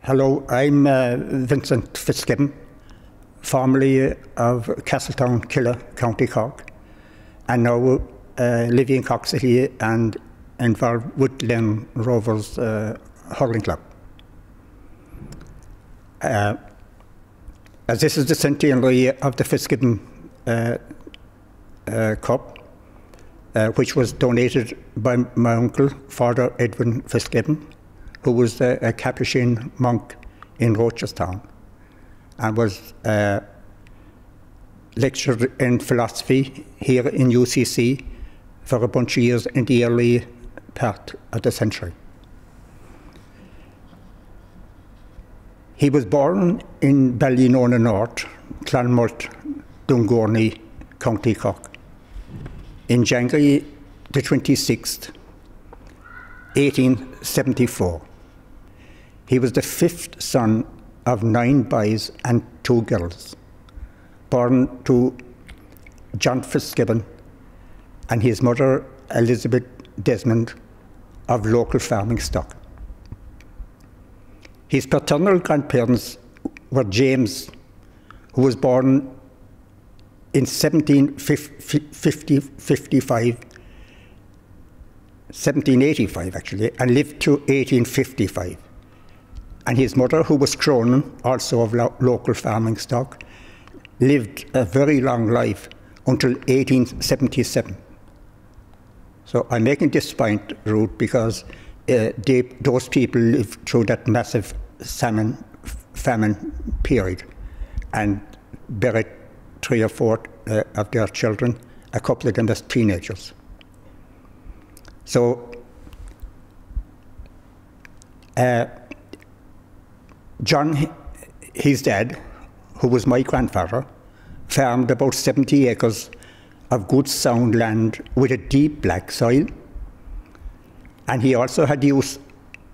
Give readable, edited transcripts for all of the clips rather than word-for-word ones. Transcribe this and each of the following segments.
Hello, I'm Vincent Fitzgibbon, formerly of Castletown, Killer, County Cork, and now living in Cork City and involved with Glen Rovers Hurling Club. As this is the centenary of the Fitzgibbon Cup, which was donated by my uncle, Father Edwin Fitzgibbon, who was a Capuchin monk in Rochestown and was lectured in philosophy here in UCC for a bunch of years in the early part of the century. He was born in Ballynona North, Clonmalt, Dungorney, County Cork, in January the 26th, 1874. He was the fifth son of 9 boys and 2 girls, born to John Fitzgibbon and his mother Elizabeth Desmond of local farming stock. His paternal grandparents were James, who was born in 1785 actually, and lived to 1855. And his mother, who was Cronin, also of local farming stock, lived a very long life until 1877. So I'm making this point, Ruth, because those people lived through that massive famine period and buried 3 or 4 of their children, a couple of them as teenagers. So John, his dad, who was my grandfather, farmed about 70 acres of good sound land with a deep black soil. And he also had use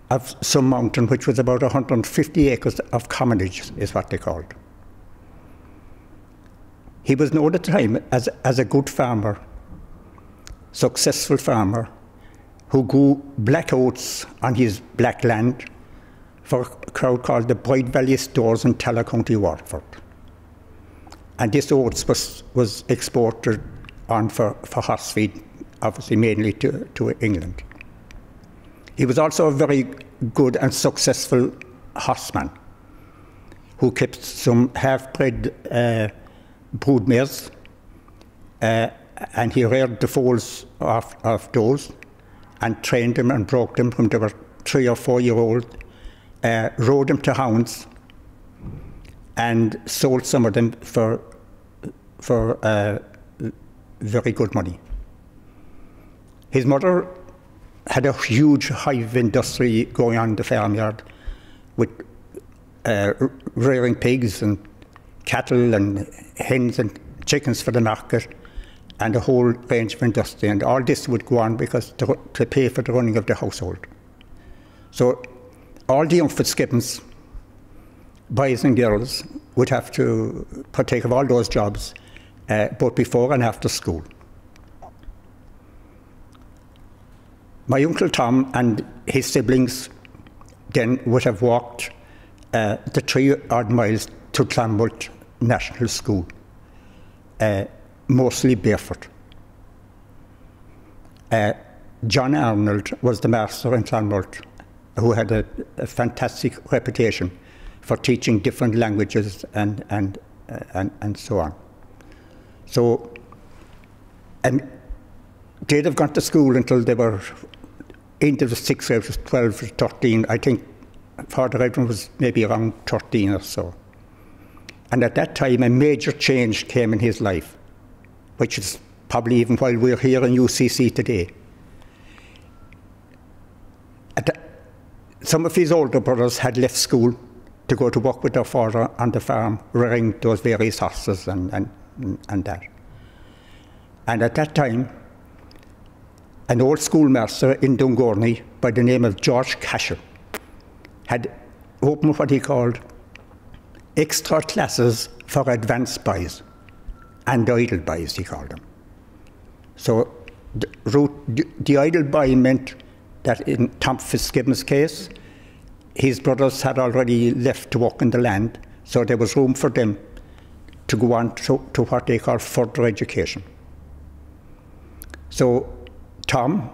of some mountain, which was about 150 acres of commonage, is what they called. He was known at the time as a good farmer, successful farmer, who grew black oats on his black land for a crowd called the Bright Valley Stores in Tallaght County, Waterford. And this oats was exported on for horse feed, obviously mainly to England. He was also a very good and successful horseman who kept some half-bred brood mares, and he reared the foals of those and trained them and broke them when they were 3 or 4 year old, rode them to hounds and sold some of them for very good money. His mother had a huge hive industry going on in the farmyard with rearing pigs and cattle and hens and chickens for the market and a whole range of industry. And all this would go on because to pay for the running of the household. So all the young Fitzgibbons, boys and girls, would have to partake of all those jobs both before and after school. My Uncle Tom and his siblings then would have walked the 3 odd miles to Clonmalt National School, mostly barefoot. John Arnold was the master in Clonmalt, who had a fantastic reputation for teaching different languages and so on. So, and they'd have gone to school until they were into the 6th grade, 12 or 13. I think Father Edwin was maybe around 13 or so. And at that time, a major change came in his life, which is probably even while we're here in UCC today. Some of his older brothers had left school to go to work with their father on the farm, rearing those various horses and that. And at that time, an old schoolmaster in Dungorney by the name of George Casher had opened what he called extra classes for advanced boys, and idle boys, he called them. So the idle boy meant that in Tom Fitzgibbon's case, his brothers had already left to work in the land, so there was room for them to go on to what they call further education. So Tom,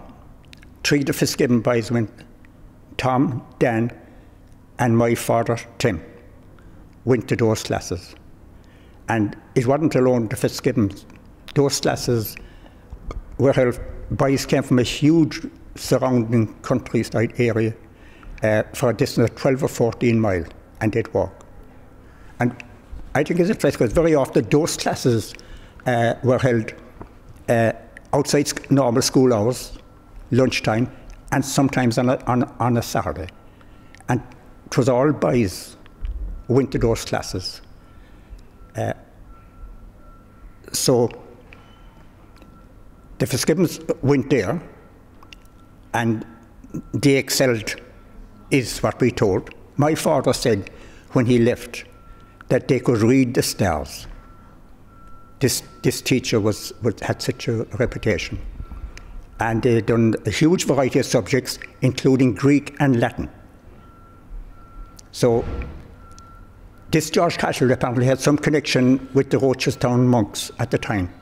3 of the Fitzgibbon boys went, Tom, Dan, and my father, Tim, went to those classes. And it wasn't alone the Fitzgibbons. Those classes were held, boys came from a huge surrounding countryside area for a distance of 12 or 14 miles, and they'd walk. And I think it's interesting because very often those classes were held outside normal school hours, lunchtime, and sometimes on a Saturday. And it was all boys who went to those classes. So the Fitzgibbons went there, and they excelled, is what we told. My father said when he left that they could read the stars. This teacher had such a reputation. And they'd done a huge variety of subjects, including Greek and Latin. So this George Cashel apparently had some connection with the Rochestown monks at the time,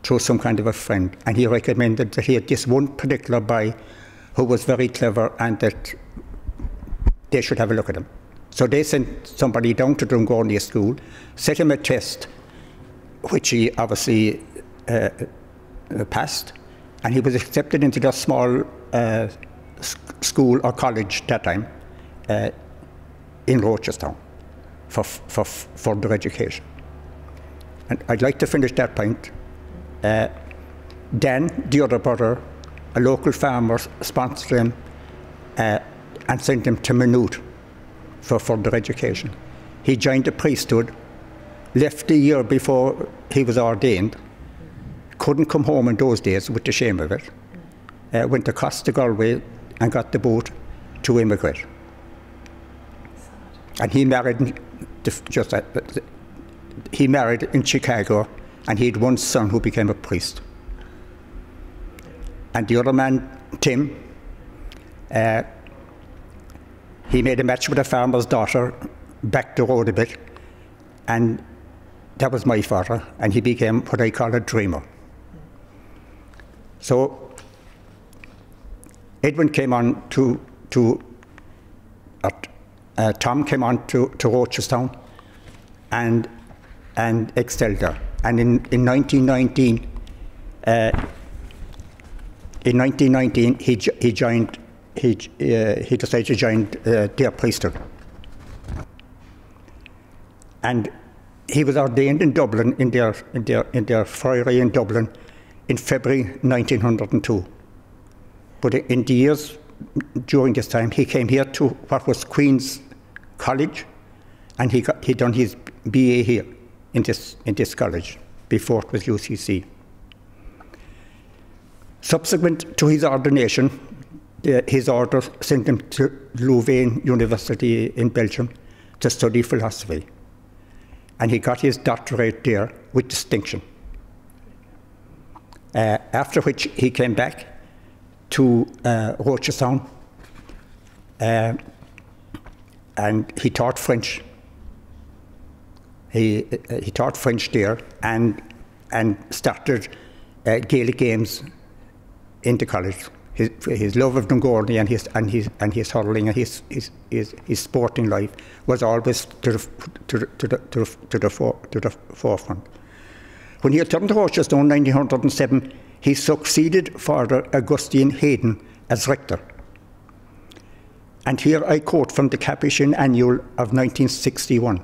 through some kind of a friend, and he recommended that he had this one particular boy who was very clever and that they should have a look at him. So they sent somebody down to Drumgornia School, set him a test, which he obviously passed, and he was accepted into the small school or college that time in Rochestown for further education. And I'd like to finish that point. Dan, the other brother, a local farmer, sponsored him and sent him to Maynooth for further education. He joined the priesthood, left a year before he was ordained, couldn't come home in those days with the shame of it, went across to Galway and got the boat to immigrate. And he married he married in Chicago, and he had one son who became a priest. And the other man, Tim, he made a match with a farmer's daughter, back the road a bit, and that was my father, and he became what I call a dreamer. So Edwin came on Tom came on to Rochestown and excelled there. And in 1919, he decided to join their priesthood. And he was ordained in Dublin, in their friary in Dublin, in February 1902. But in the years during this time, he came here to what was Queen's College, and he done his BA here in this college before it was UCC. Subsequent to his ordination, his order sent him to Louvain University in Belgium to study philosophy, and he got his doctorate there with distinction. After which he came back to Rochestown, and he taught French. He taught French there and started Gaelic games in the college. His love of Dungourney and his hurling and his sporting life was always to the forefront. When he returned to Rochester in 1907, he succeeded Father Augustine Hayden as rector. And here I quote from the Capuchin Annual of 1961.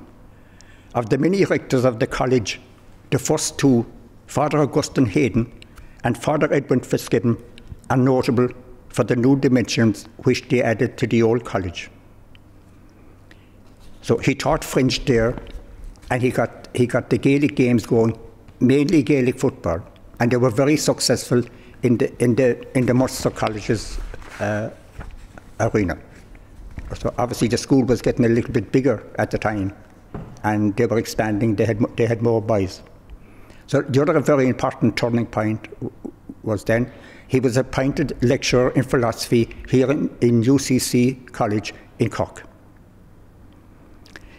Of the many rectors of the college, the first two, Father Augustine Hayden and Father Edwin Fitzgibbon, are notable for the new dimensions which they added to the old college. So he taught French there, and he got the Gaelic games going, mainly Gaelic football, and they were very successful in the Munster College's arena. So obviously the school was getting a little bit bigger at the time, and they were expanding. They had more boys. So the other very important turning point was then he was appointed lecturer in philosophy here in UCC College in Cork.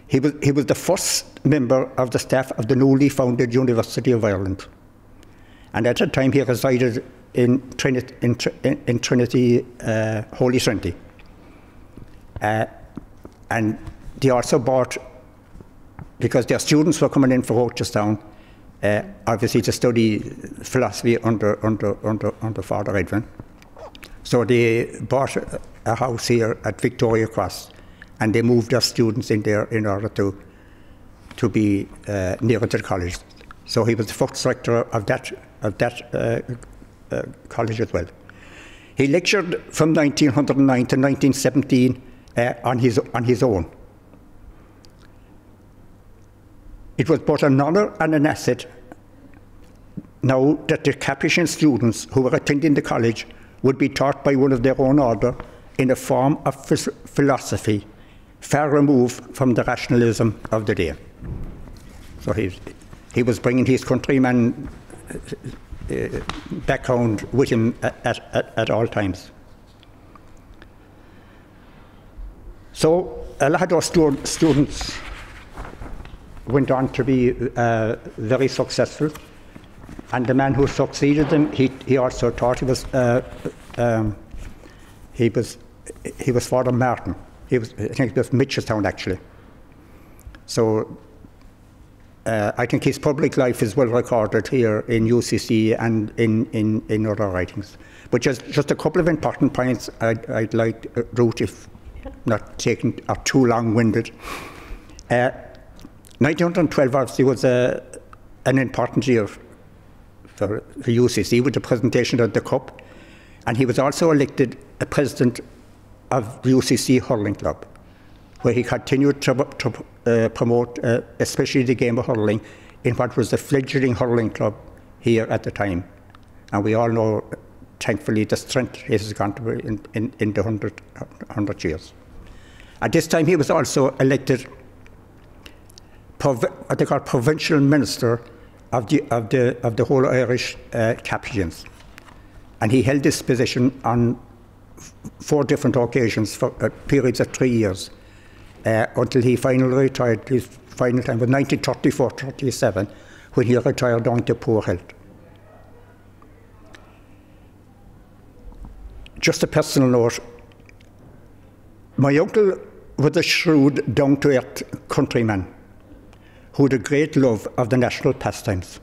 He was the first member of the staff of the newly founded University of Ireland. And at that time he resided in Trinity, Holy Trinity. And they also bought, because their students were coming in from Rochestown, obviously to study philosophy under Father Edwin. So they bought a house here at Victoria Cross, and they moved their students in there in order to be nearer to the college. So he was the first rector of that college as well. He lectured from 1909 to 1917 on his own. It was both an honour and an asset now that the Capuchin students who were attending the college would be taught by one of their own order in a form of philosophy far removed from the rationalism of the day. So he was bringing his countryman background with him at all times. So a lot of those students went on to be very successful, and the man who succeeded them, he also thought he was Father Martin. I think it was Mitchelstown actually. So I think his public life is well recorded here in UCC and in other writings. But just a couple of important points I'd like Ruth, if not taken or too long-winded. 1912 obviously was an important year for UCC with the presentation of the Cup, and he was also elected a president of the UCC Hurling Club, where he continued to promote especially the game of hurling in what was the fledgling hurling club here at the time. And we all know, thankfully, the strength it has gone to in the 100 years. At this time, he was also elected what they call provincial minister of the whole Irish Capuchins, and he held this position on 4 different occasions for periods of 3 years until he finally retired. His final time was 1934-37, when he retired down to poor health. Just a personal note: my uncle was a shrewd, down-to-earth countryman who had a great love of the national pastimes.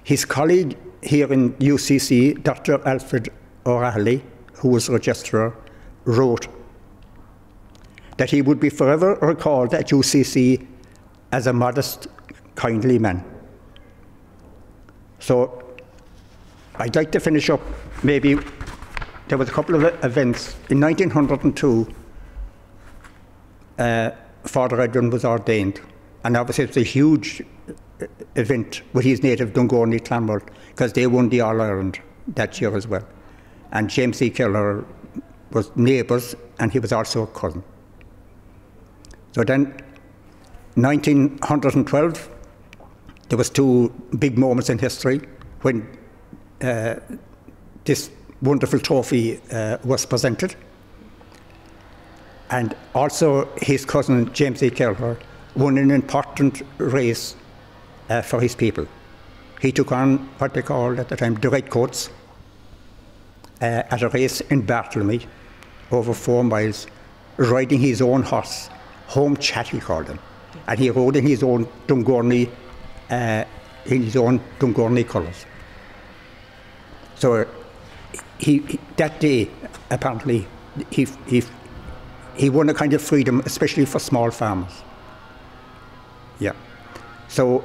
His colleague here in UCC, Dr. Alfred O'Reilly, who was registrar, wrote that he would be forever recalled at UCC as a modest, kindly man. So I'd like to finish up, maybe there was a couple of events. In 1902, Father Edwin was ordained, and obviously it was a huge event with his native Dungourney Clanmore, because they won the All-Ireland that year as well. And James E. Keller was neighbours, and he was also a cousin. So then, 1912, there was 2 big moments in history when this wonderful trophy was presented. And also his cousin, James E. Keller, won an important race for his people. He took on what they called at the time the Redcoats at a race in Bartlemy over 4 miles, riding his own horse, Home Chat he called him, and he rode in his own Dungourney colours. So he that day apparently he won a kind of freedom, especially for small farmers. Yeah. So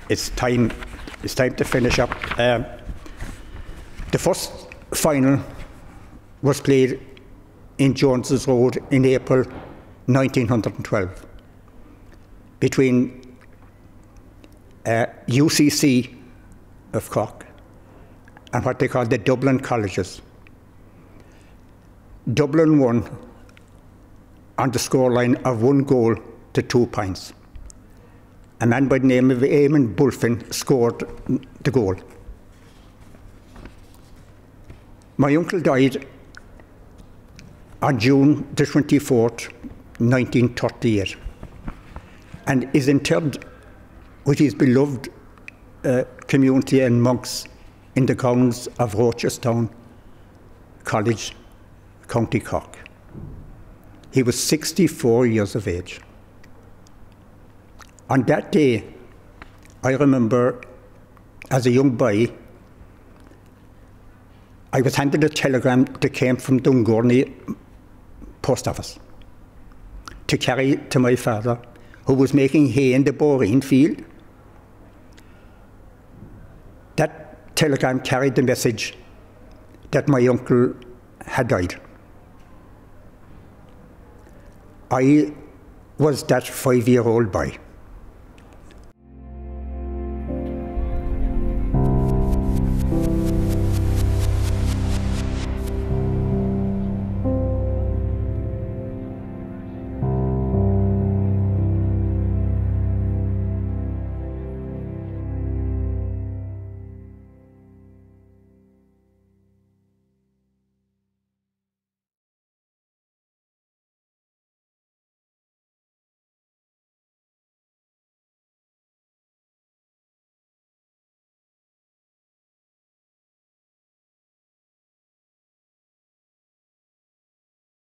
it's time to finish up. The first final was played in Jones's Road in April 1912 between UCC of Cork and what they call the Dublin colleges. Dublin won on the scoreline of 1 goal to 2 points. A man by the name of Eamon Bulfin scored the goal. My uncle died on June the 24th, 1938, and is interred with his beloved community and monks in the grounds of Rochestown College, County Cork. He was 64 years of age. On that day, I remember as a young boy, I was handed a telegram that came from Dungourney post office to carry to my father, who was making hay in the Boreen field. That telegram carried the message that my uncle had died. I was that 5-year-old boy.